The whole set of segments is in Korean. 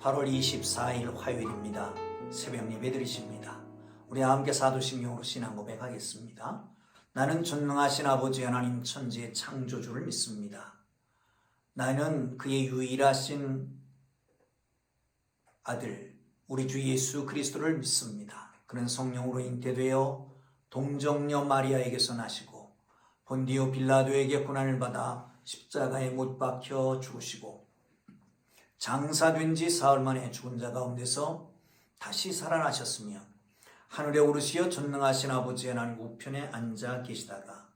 8월 24일 화요일입니다. 새벽 예배 드리십니다. 우리 함께 사도신경으로 신앙 고백하겠습니다. 나는 전능하신 아버지 하나님 천지의 창조주를 믿습니다. 나는 그의 유일하신 아들 우리 주 예수 그리스도를 믿습니다. 그는 성령으로 잉태되어 동정녀 마리아에게서 나시고 본디오 빌라도에게 고난을 받아 십자가에 못 박혀 죽으시고 장사된 지 사흘 만에 죽은 자 가운데서 다시 살아나셨으며 하늘에 오르시어 전능하신 아버지 하나님 우편에 앉아 계시다가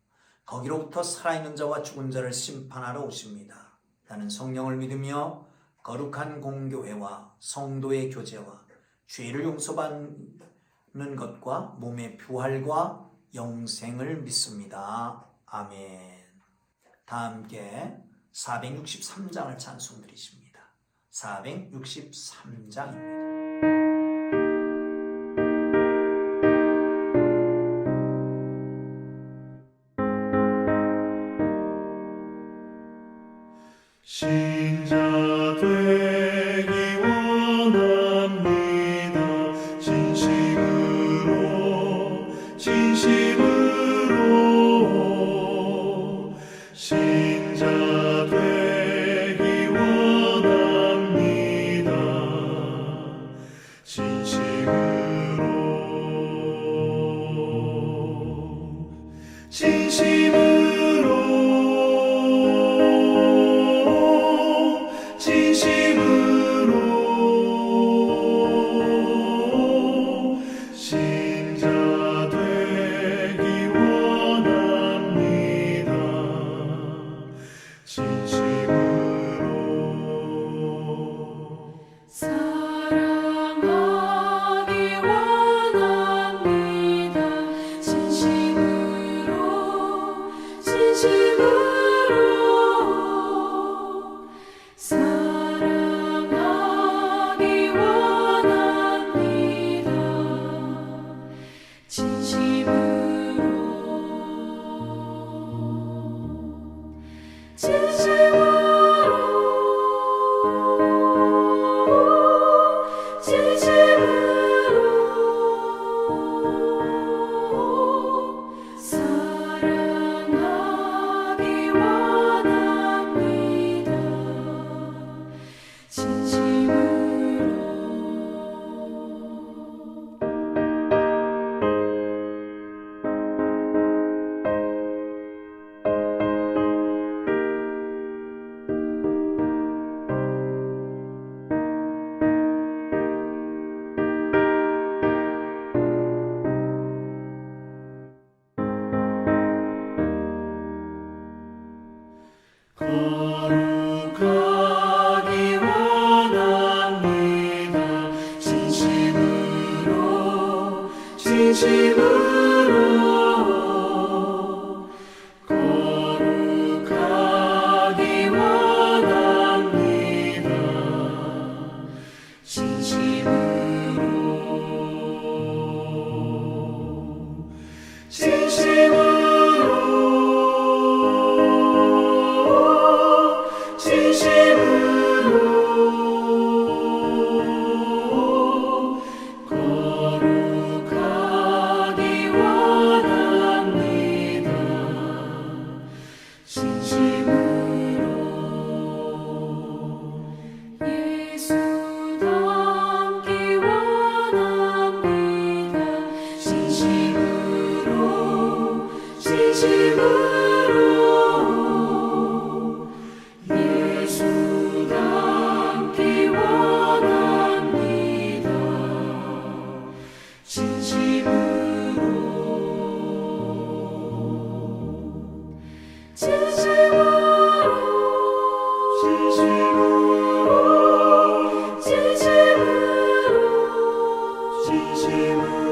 거기로부터 살아있는 자와 죽은 자를 심판하러 오십니다. 나는 성령을 믿으며 거룩한 공교회와 성도의 교제와 죄를 용서받는 것과 몸의 부활과 영생을 믿습니다. 아멘. 다 함께 463장을 찬송 드리십니다. 463장입니다. 신자 되기 원합니다. 진심으로 신자 되기 원합니다. 진심으로 신자 되기 원합니다. 진심으로 사랑하기 원합니다. 진심으로 사랑하기 원합니다. 사랑하기 원합니다. 거룩하기 원합니다. 진심으로 거룩하기 원합니다. 거룩하기 원합니다. 예수 닮기 원합니다. 진심으로 예수 닮기 원합니다.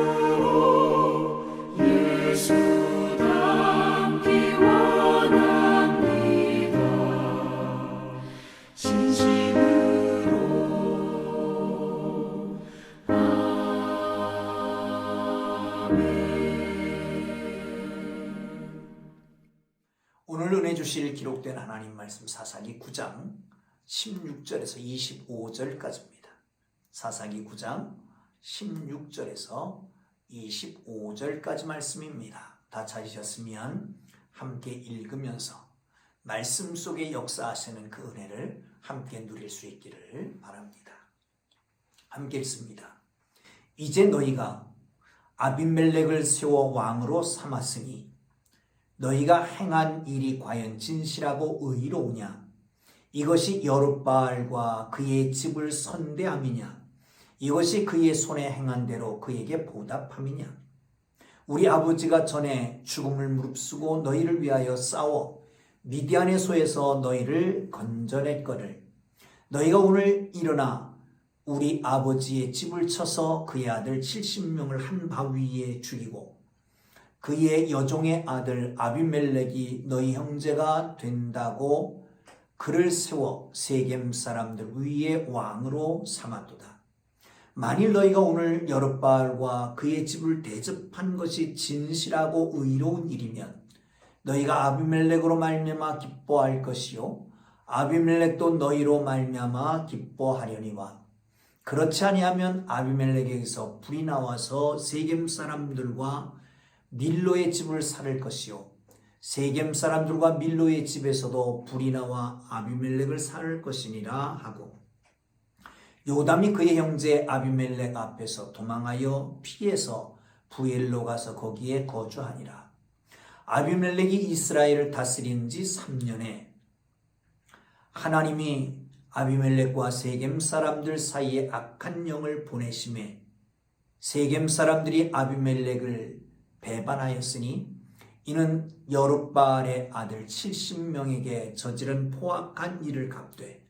진심으로 예수 닮기 원합니다. 오늘 은혜 주실 기록된 하나님 말씀 사사기 9장 16절에서 25절까지입니다. 사사기 9장 16절에서 25절까지 말씀입니다. 다 찾으셨으면 함께 읽으면서 말씀 속에 역사하시는 그 은혜를 함께 누릴 수 있기를 바랍니다. 함께 읽습니다. 이제 너희가 아비멜렉을 세워 왕으로 삼았으니 너희가 행한 일이 과연 진실하고 의로우냐? 이것이 여룻바알과 그의 집을 선대함이냐? 이것이 그의 손에 행한 대로 그에게 보답함이냐? 우리 아버지가 전에 죽음을 무릅쓰고 너희를 위하여 싸워 미디안의 소에서 너희를 건져냈거늘 너희가 오늘 일어나 우리 아버지의 집을 쳐서 그의 아들 70명을 한 바위 위에 죽이고 그의 여종의 아들 아비멜렉이 너희 형제가 된다고 그를 세워 세겜 사람들 위에 왕으로 삼았도다. 만일 너희가 오늘 여룻바알과 그의 집을 대접한 것이 진실하고 의로운 일이면 너희가 아비멜렉으로 말미암아 기뻐할 것이요 아비멜렉도 너희로 말미암아 기뻐하려니와 그렇지 아니하면 아비멜렉에게서 불이 나와서 세겜 사람들과 밀로의 집을 살을 것이요 세겜 사람들과 밀로의 집에서도 불이 나와 아비멜렉을 살을 것이니라 하고 요담이 그의 형제 아비멜렉 앞에서 도망하여 피해서 부엘로 가서 거기에 거주하니라. 아비멜렉이 이스라엘을 다스린 지 3년에 하나님이 아비멜렉과 세겜 사람들 사이에 악한 영을 보내심에 세겜 사람들이 아비멜렉을 배반하였으니 이는 여룻바알의 아들 70명에게 저지른 포악한 일을 갚되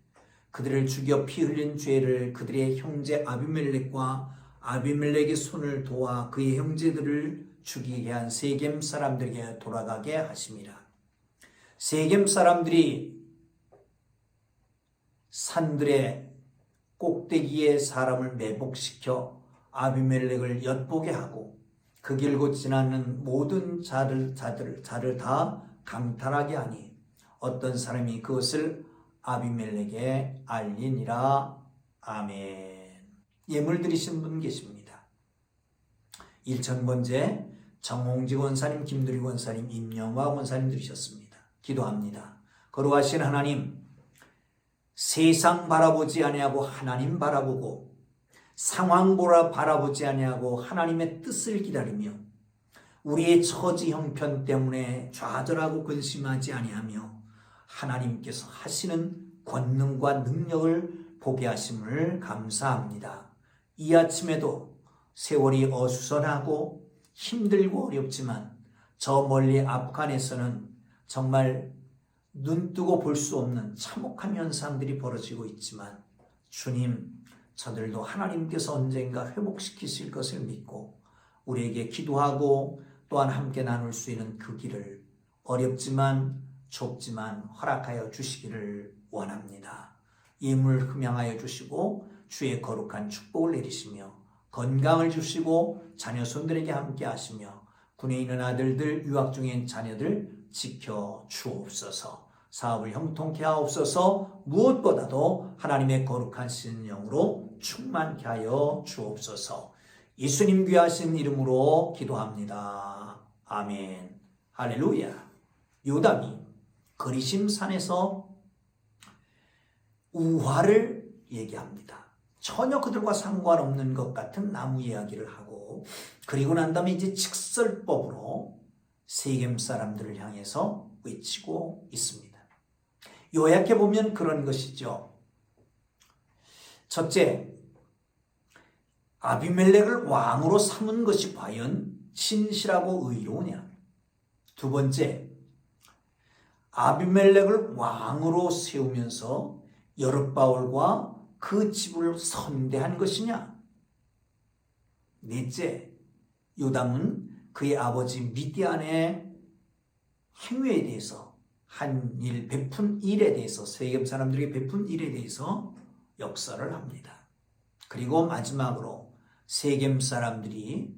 그들을 죽여 피 흘린 죄를 그들의 형제 아비멜렉과 아비멜렉의 손을 도와 그의 형제들을 죽이게 한 세겜 사람들에게 돌아가게 하심이라. 세겜 사람들이 산들의 꼭대기에 사람을 매복시켜 아비멜렉을 엿보게 하고 그 길고 지나는 모든 자를 다 강탈하게 하니 어떤 사람이 그것을 아비멜렉에 알리니라. 아멘. 예물 드리신 분 계십니다. 1000번째 정홍지 권사님, 김두리 권사님, 임영화 권사님 드리셨습니다. 기도합니다. 거룩하신 하나님, 세상 바라보지 아니하고 하나님 바라보고 상황 바라보지 아니하고 하나님의 뜻을 기다리며 우리의 처지 형편 때문에 좌절하고 근심하지 아니하며 하나님께서 하시는 권능과 능력을 보게 하심을 감사합니다. 이 아침에도 세월이 어수선하고 힘들고 어렵지만 저 멀리 아프간에서는 정말 눈뜨고 볼 수 없는 참혹한 현상들이 벌어지고 있지만 주님, 저들도 하나님께서 언젠가 회복시키실 것을 믿고 우리에게 기도하고 또한 함께 나눌 수 있는 그 길을 어렵지만 좁지만 허락하여 주시기를 원합니다. 예물 흠양하여 주시고 주의 거룩한 축복을 내리시며 건강을 주시고 자녀 손들에게 함께 하시며 군에 있는 아들들, 유학 중인 자녀들 지켜 주옵소서. 사업을 형통케 하옵소서. 무엇보다도 하나님의 거룩하신 영으로 충만케 하여 주옵소서. 예수님 귀하신 이름으로 기도합니다. 아멘. 할렐루야. 요담이 거리심 산에서 우화를 얘기합니다. 전혀 그들과 상관없는 것 같은 나무 이야기를 하고 그리고 난 다음에 이제 직설법으로 세겜 사람들을 향해서 외치고 있습니다. 요약해 보면 그런 것이죠. 첫째, 아비멜렉을 왕으로 삼은 것이 과연 진실하고 의로우냐? 두 번째, 아비멜렉을 왕으로 세우면서 여룻바알과 그 집을 선대한 것이냐? 넷째, 요담은 그의 아버지 미디안의 행위에 대해서 한 일, 베푼 일에 대해서 세겜 사람들에게 베푼 일에 대해서 역사를 합니다. 그리고 마지막으로 세겜 사람들이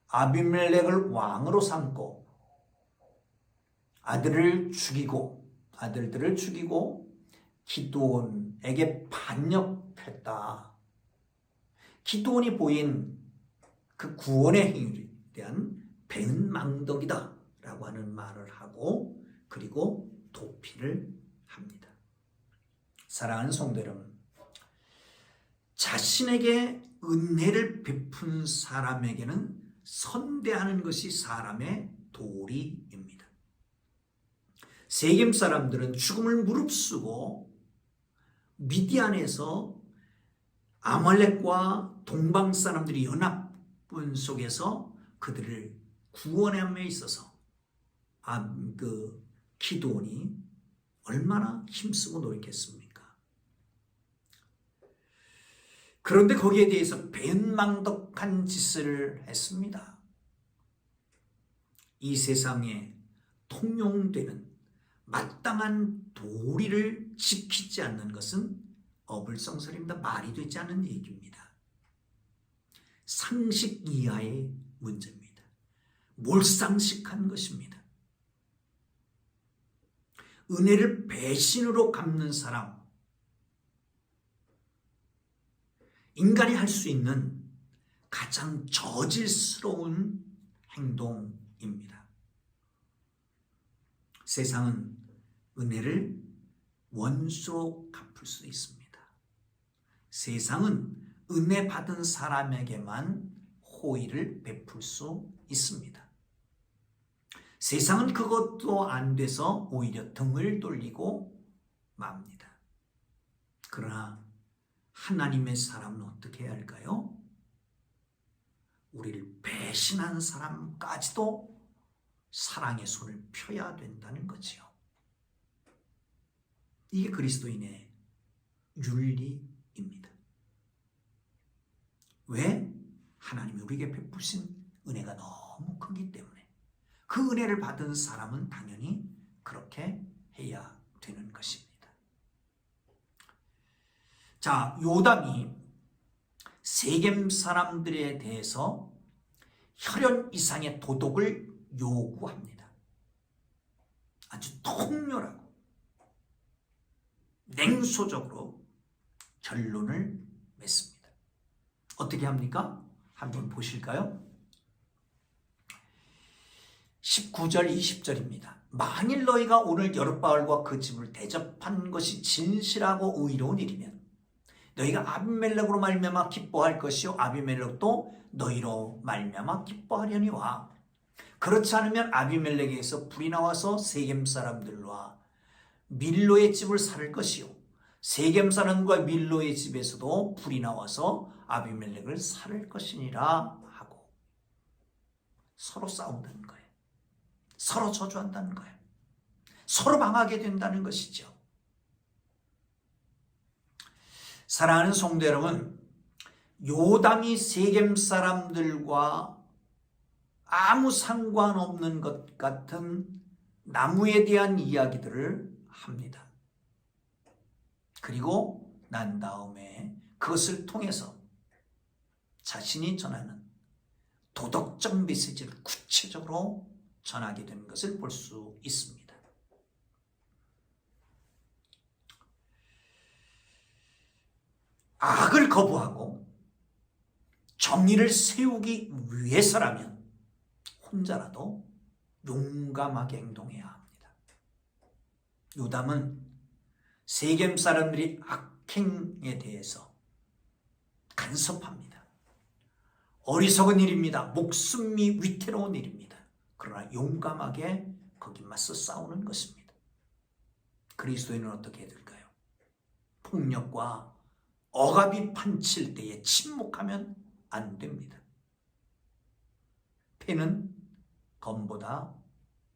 아비멜렉을 왕으로 삼고 아들들을 죽이고 기드온에게 반역했다. 기드온이 보인 그 구원의 행위에 대한 배은망덕이다 라고 하는 말을 하고 그리고 도피를 합니다. 사랑하는 성도 여러분, 자신에게 은혜를 베푼 사람에게는 선대하는 것이 사람의 도리입니다. 세겜 사람들은 죽음을 무릅쓰고 미디안에서 아말렉과 동방 사람들이 연합군 속에서 그들을 구원함에 있어서 기드온이 얼마나 힘쓰고 노력했습니까? 그런데 거기에 대해서 배은망덕한 짓을 했습니다. 이 세상에 통용되는 마땅한 도리를 지키지 않는 것은 어불성설입니다. 말이 되지 않는 얘기입니다. 상식 이하의 문제입니다. 몰상식한 것입니다. 은혜를 배신으로 갚는 사람, 인간이 할 수 있는 가장 저질스러운 행동입니다. 세상은 은혜를 원수로 갚을 수 있습니다. 세상은 은혜 받은 사람에게만 호의를 베풀 수 있습니다. 세상은 그것도 안 돼서 오히려 등을 돌리고 맙니다. 그러나 하나님의 사람은 어떻게 해야 할까요? 우리를 배신한 사람까지도 사랑의 손을 펴야 된다는 거지요. 이게 그리스도인의 윤리입니다. 왜? 하나님이 우리에게 베푸신 은혜가 너무 크기 때문에 그 은혜를 받은 사람은 당연히 그렇게 해야 되는 것입니다. 자, 요담이 세겜 사람들에 대해서 혈연 이상의 도덕을 요구합니다. 아주 통렬하고 냉소적으로 결론을 맺습니다. 어떻게 합니까? 한번 보실까요? 19절 20절입니다. 만일 너희가 오늘 여룻바알과 그 집을 대접한 것이 진실하고 의로운 일이면 너희가 아비멜렉으로 말미암아 기뻐할 것이요 아비멜렉도 너희로 말미암아 기뻐하려니와 그렇지 않으면 아비멜렉에게서 불이 나와서 세겜 사람들과 밀로의 집을 살 것이요 세겜 사람과 밀로의 집에서도 불이 나와서 아비멜렉을 살 것이니라 하고 서로 싸운다는 거예요. 서로 저주한다는 거예요. 서로 망하게 된다는 것이죠. 사랑하는 성도 여러분, 요담이 세겜 사람들과 아무 상관없는 것 같은 나무에 대한 이야기들을 합니다. 그리고 난 다음에 그것을 통해서 자신이 전하는 도덕적 메시지를 구체적으로 전하게 되는 것을 볼 수 있습니다. 악을 거부하고 정의를 세우기 위해서라면 혼자라도 용감하게 행동해야 합니다. 요담은 세겜 사람들이 악행에 대해서 간섭합니다. 어리석은 일입니다. 목숨이 위태로운 일입니다. 그러나 용감하게 거기 맞서 싸우는 것입니다. 그리스도인은 어떻게 해야 될까요? 폭력과 억압이 판칠 때에 침묵하면 안 됩니다. 패는 검보다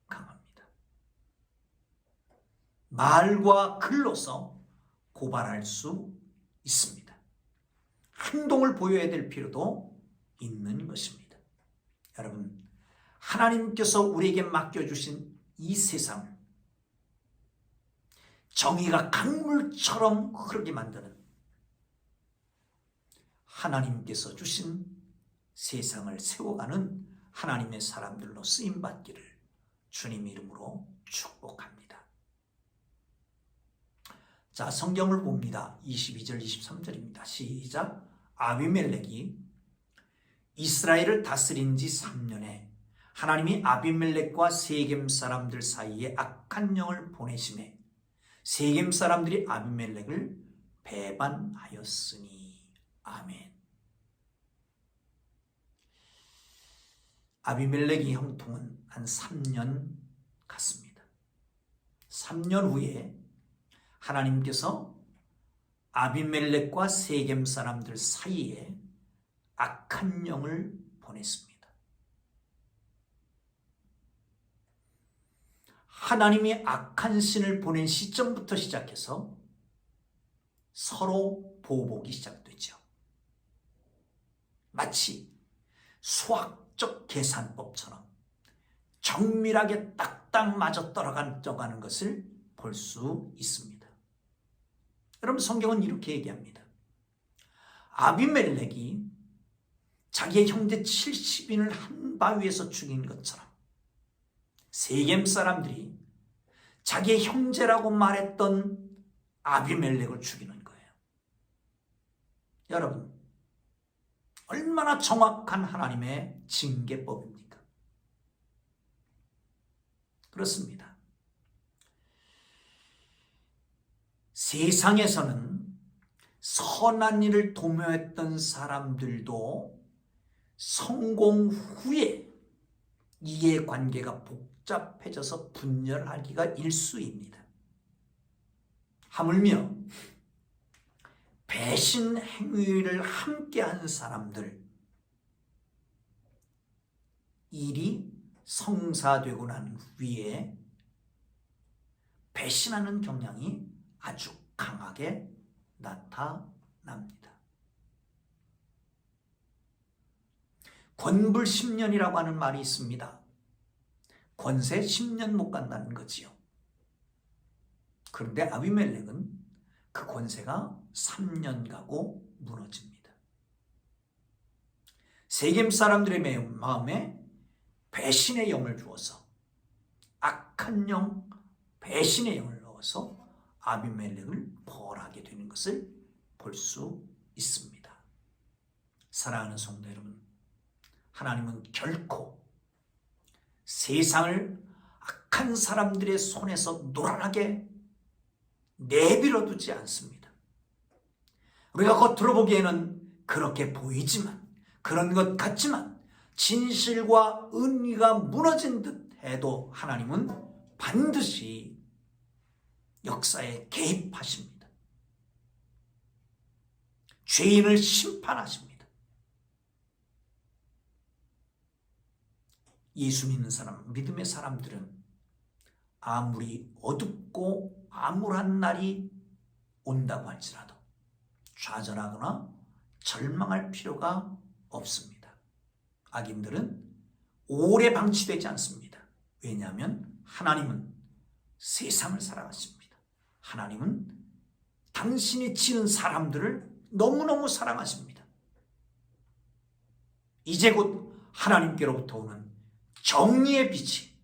강합니다. 말과 글로서 고발할 수 있습니다. 행동을 보여야 될 필요도 있는 것입니다. 여러분, 하나님께서 우리에게 맡겨주신 이 세상을 정의가 강물처럼 흐르게 만드는 하나님께서 주신 세상을 세워가는 하나님의 사람들로 쓰임받기를 주님 이름으로 축복합니다. 자, 성경을 봅니다. 22절 23절입니다. 시작. 아비멜렉이 이스라엘을 다스린 지 3년에 하나님이 아비멜렉과 세겜 사람들 사이에 악한 영을 보내심에 세겜 사람들이 아비멜렉을 배반하였으니. 아멘. 아비멜렉이 형통은 한 3년 갔습니다. 3년 후에 하나님께서 아비멜렉과 세겜 사람들 사이에 악한 영을 보냈습니다. 하나님이 악한 신을 보낸 시점부터 시작해서 서로 보복이 시작되죠. 마치 수학적 계산법처럼 정밀하게 딱딱 맞아 떨어가는 것을 볼 수 있습니다. 여러분, 성경은 이렇게 얘기합니다. 아비멜렉이 자기의 형제 70인을 한 바위에서 죽인 것처럼 세겜 사람들이 자기의 형제라고 말했던 아비멜렉을 죽이는 거예요. 여러분, 얼마나 정확한 하나님의 징계법입니까? 그렇습니다. 세상에서는 선한 일을 도모했던 사람들도 성공 후에 이해관계가 복잡해져서 분열하기가 일쑤입니다. 하물며 배신 행위를 함께한 사람들, 일이 성사되고 난 후에 배신하는 경향이 아주 강하게 나타납니다. 권불 10년이라고 하는 말이 있습니다. 권세 10년 못 간다는 거지요. 그런데 아비멜렉은 그 권세가 3년 가고 무너집니다. 세겜 사람들의 마음에 배신의 영을 주어서 악한 영, 배신의 영을 넣어서 아비멜렉을 벌하게 되는 것을 볼 수 있습니다. 사랑하는 성도 여러분, 하나님은 결코 세상을 악한 사람들의 손에서 노란하게 내버려 두지 않습니다. 우리가 겉으로 보기에는 그렇게 보이지만, 그런 것 같지만 진실과 은의가 무너진 듯 해도 하나님은 반드시 역사에 개입하십니다. 죄인을 심판하십니다. 예수 믿는 사람, 믿음의 사람들은 아무리 어둡고 암울한 날이 온다고 할지라도 좌절하거나 절망할 필요가 없습니다. 악인들은 오래 방치되지 않습니다. 왜냐하면 하나님은 세상을 사랑하십니다. 하나님은 당신이 치는 사람들을 너무너무 사랑하십니다. 이제 곧 하나님께로부터 오는 정의의 빛이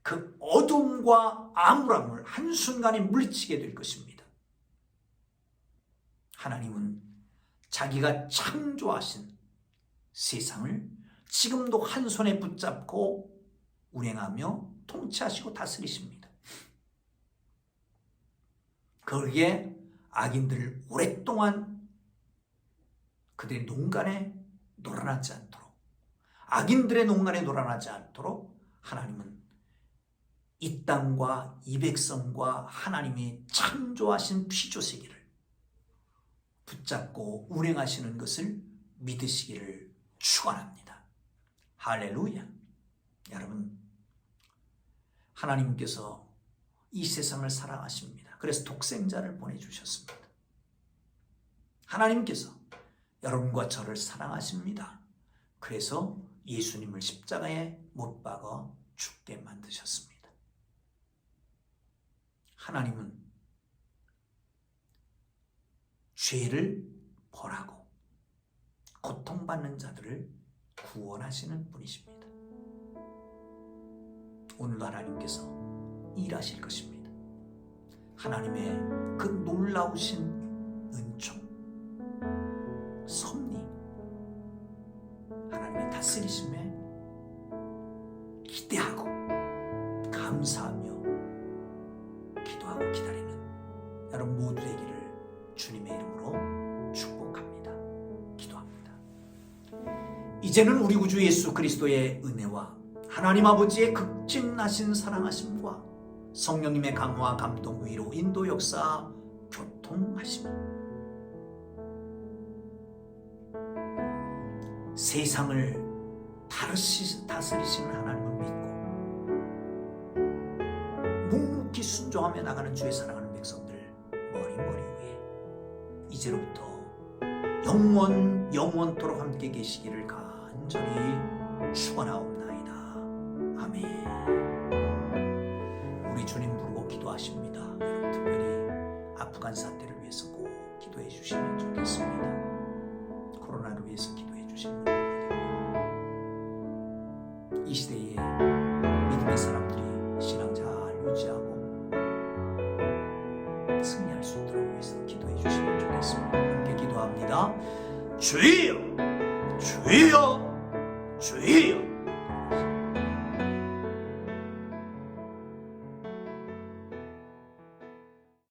그 어둠과 암울함을 한순간에 물리치게 될 것입니다. 하나님은 자기가 창조하신 세상을 지금도 한 손에 붙잡고 운행하며 통치하시고 다스리십니다. 거기에 악인들을 오랫동안 그들의 농간에 놀아나지 않도록, 악인들의 농간에 놀아나지 않도록 하나님은 이 땅과 이 백성과 하나님이 창조하신 피조세계를 붙잡고 운행하시는 것을 믿으시기를 축원합니다. 할렐루야. 여러분, 하나님께서 이 세상을 사랑하십니다. 그래서 독생자를 보내주셨습니다. 하나님께서 여러분과 저를 사랑하십니다. 그래서 예수님을 십자가에 못 박아 죽게 만드셨습니다. 하나님은 죄를 벌하고 고통받는 자들을 구원하시는 분이십니다. 오늘도 하나님께서 일하실 것입니다. 하나님의 그 놀라우신 은총, 섭리, 다스리심에 기대하고 감사하며 기도하고 기다리는 여러분 모두 되기를 주님의 이름으로 축복합니다. 기도합니다. 이제는 우리 구주 예수 그리스도의 은혜와 하나님 아버지의 극진하신 사랑하심과 성령님의 강화, 감동, 위로, 인도, 역사, 교통하심, 세상을 다스리시는 하나님을 믿고 묵묵히 순종하며 나가는 주의 사랑하는 백성들 머리 위에 이제로부터 영원토록 함께 계시기를 간절히 축원하옵나이다. 아멘. 우리 주님 부르고 기도하십니다. 여러분 특별히 아프간 사태를 위해서 꼭 기도해 주시면 좋겠습니다. 코로나를 위해서 기도해 주시는 분들 이 시대에 믿음의 사람들이 신앙 잘 유지하고 승리할 수 있도록 위해서 기도해 주시면 좋겠습니다. 함께 기도합니다. 주여 주여 주여